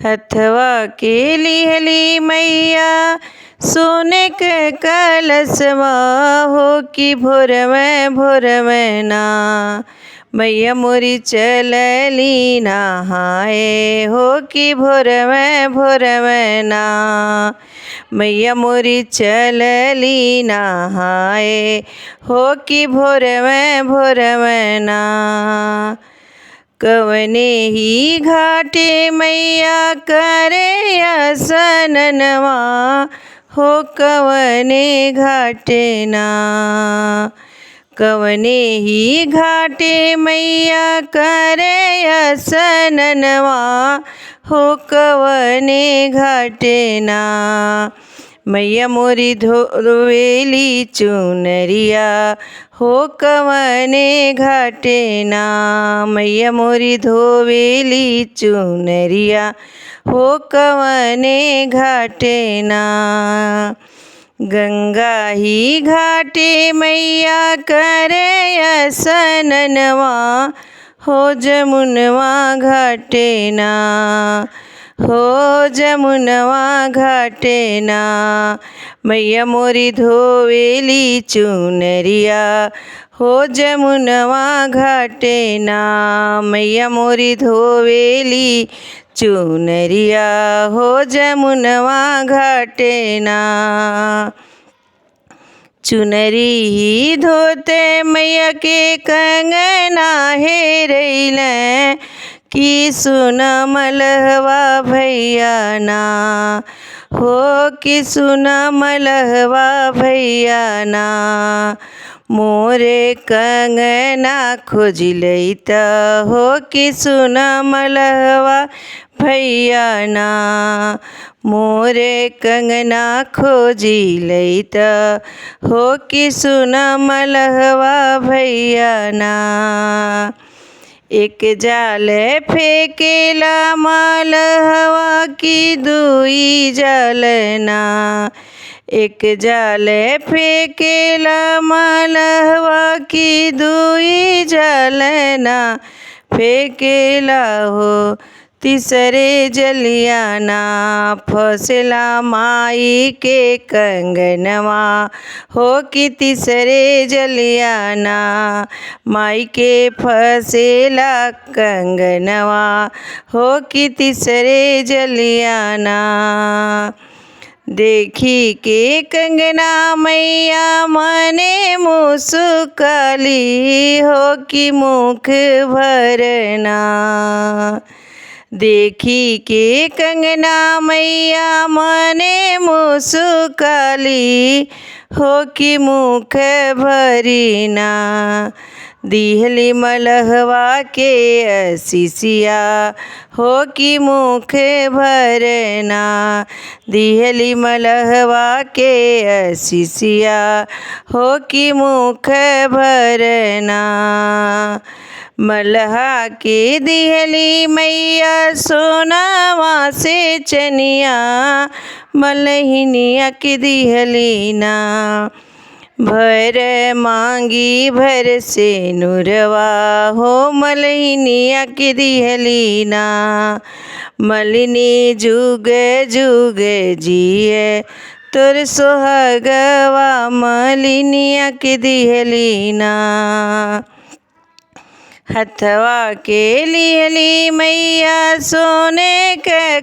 हथवा के लिहली मैया सोने के कलशवा हो कि भोर में ना मैया मोरी चलली नहाए हो कि भोर में ना मैया मोरी चलली नहाए हो कि भोर में ना कवने ही घाटे मैया करे असननवा हो कवने घाटे ना कवने ही घाटे मैया करे असननवा हो कवने घाटे ना मैया मोरी धोवेली चुनरिया हो कवने घाटे ना मैया मोरी धोवेली चुनरिया हो कवने घाटे ना गंगा ही घाटे मैया करे असननवा हो जमुनवा घाटे ना हो जमुनवा घाटे ना मैया मोरी धोवेली चुनरिया हो जमुनवा घाटे ना मैया मोरी धोवेली चुनरिया हो जमुनवा घाटे ना चुनरी ही धोते मैया के कंगना हेरैले कि सुन मलहवा भैया ना हो कि सुन मलहवा भैया ना मोरे कंगना खोजिलै त हो कि सुन मलहवा भैया ना मोरे कंगना खोजिलै त हो कि सुन मलहवा भैया ना एक जाल फेंकेला मलहवा की दुई जालना एक जाल फेंकेला मलहवा की दुई जालना फेंकेला हो तीसरे जलियाना फसेला माई के कंगनवा हो कि तीसरे जलियाना माई के फसेला कंगनवा हो कि तीसरे जलियाना देखी के कंगना मैया मने मुस्काली हो कि मुख भरना देखी के कंगना मैया मने मुस्काली हो कि मुख भरीना दिहली मलहवा के असीसिया हो कि मुख भरना दिहली मलहवा के असीसिया हो कि मुख भरना मलहा के दिहली मैया सोनावा से चनिया मलहिनिया के दिहली ना भर मांगी भर से नुरवा हो मलहिनिया के दिहली ना मलिनी जुग जुग जिए तोर सोहगवा मलिनिया के दिहली ना हथवा के लिहली मैया सोने के